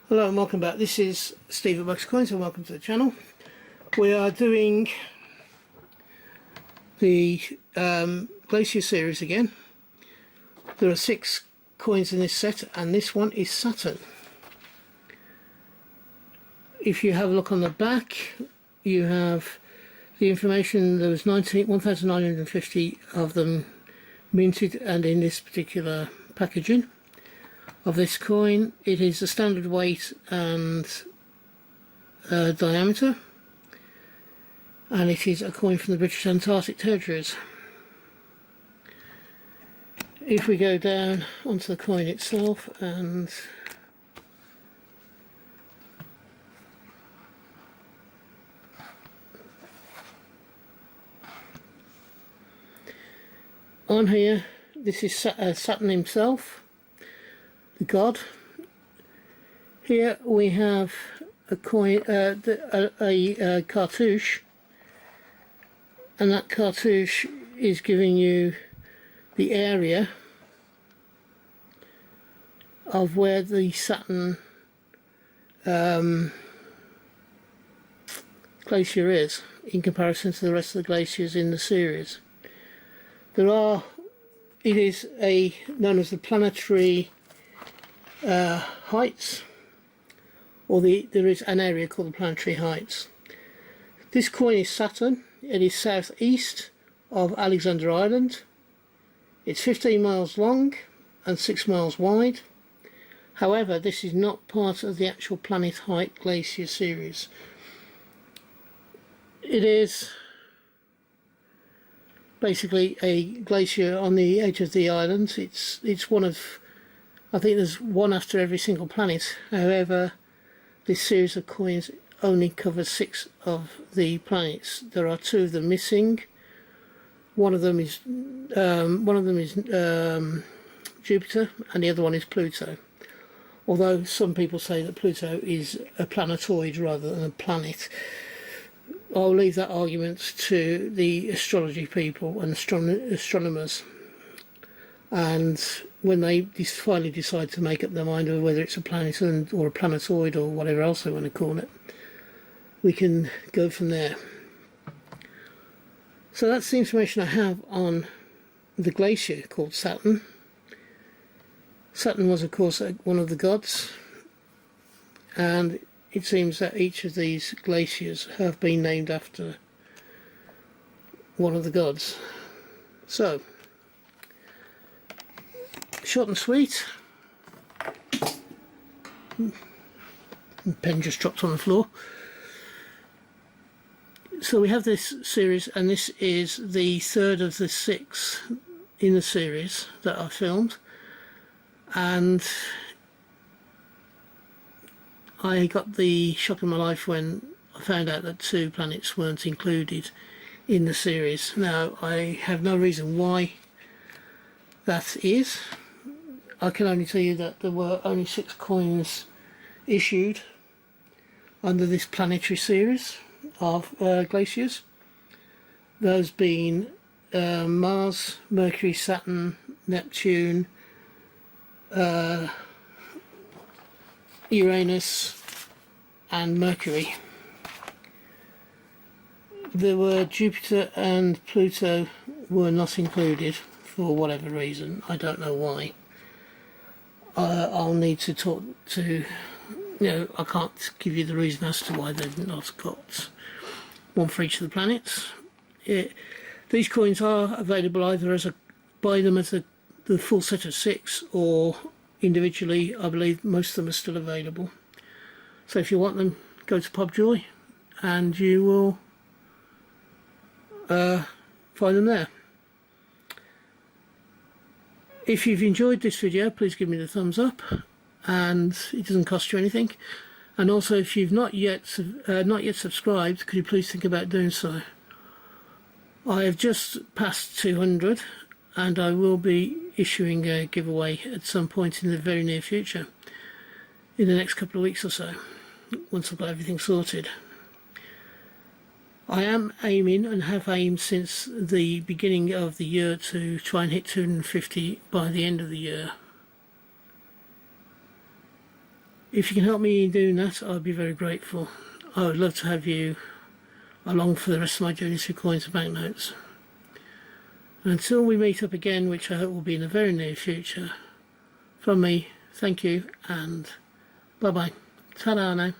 Hello and welcome back. This is Steve at Bucks Coins and welcome to the channel. We are doing the Glacier series again. There are 6 coins in this set and this one is Saturn. If you have a look on the back, you have the information. There was 1,950 of them minted and in this particular packaging of this coin. It is the standard weight and diameter, and it is a coin from the British Antarctic Territories. If we go down onto the coin itself, and on here, this is Saturn himself, the god. Here we have a coin, a cartouche, and that cartouche is giving you the area of where the Saturn glacier is in comparison to the rest of the glaciers in the series. It is known as the planetary heights, or there is an area called the planetary heights. This coin is Saturn. It is southeast of Alexander Island. It's 15 miles long and 6 miles wide. However, this is not part of the actual Planet Height Glacier series. It is basically a glacier on the edge of the island. It's one of, I think there's one after every single planet. However, this series of coins only covers 6 of the planets. There are 2 of them missing. One of them is Jupiter, and the other one is Pluto. Although some people say that Pluto is a planetoid rather than a planet. I'll leave that argument to the astrology people and astronomers, and when they finally decide to make up their mind of whether it's a planet or a planetoid or whatever else they want to call it, we can go from there. So that's the information I have on the glacier called Saturn. Saturn was, of course, one of the gods, and it seems that each of these glaciers have been named after one of the gods. So, short and sweet. The pen just dropped on the floor. So we have this series, and this is the 3rd of the 6 in the series that I filmed, and I got the shock of my life when I found out that 2 planets weren't included in the series. Now, I have no reason why that is. I can only tell you that there were only 6 coins issued under this planetary series of glaciers. Those being Mars, Mercury, Saturn, Neptune, Uranus and Mercury. There were Jupiter and Pluto were not included for whatever reason. I don't know why. I'll need to talk to, I can't give you the reason as to why they've not got one for each of the planets. These coins are available either as buy them as the full set of 6, or individually. I believe most of them are still available. So if you want them, go to Pobjoy and you will find them there. If you've enjoyed this video, please give me the thumbs up, and it doesn't cost you anything. And also, if you've not yet subscribed, could you please think about doing so? I have just passed 200, and I will be issuing a giveaway at some point in the very near future, in the next couple of weeks or so, once I've got everything sorted. I am aiming, and have aimed since the beginning of the year, to try and hit 250 by the end of the year. If you can help me in doing that, I'd be very grateful. I would love to have you along for the rest of my journeys through coins and banknotes. Until we meet up again, which I hope will be in the very near future, from me, thank you and bye bye. Ta-da now.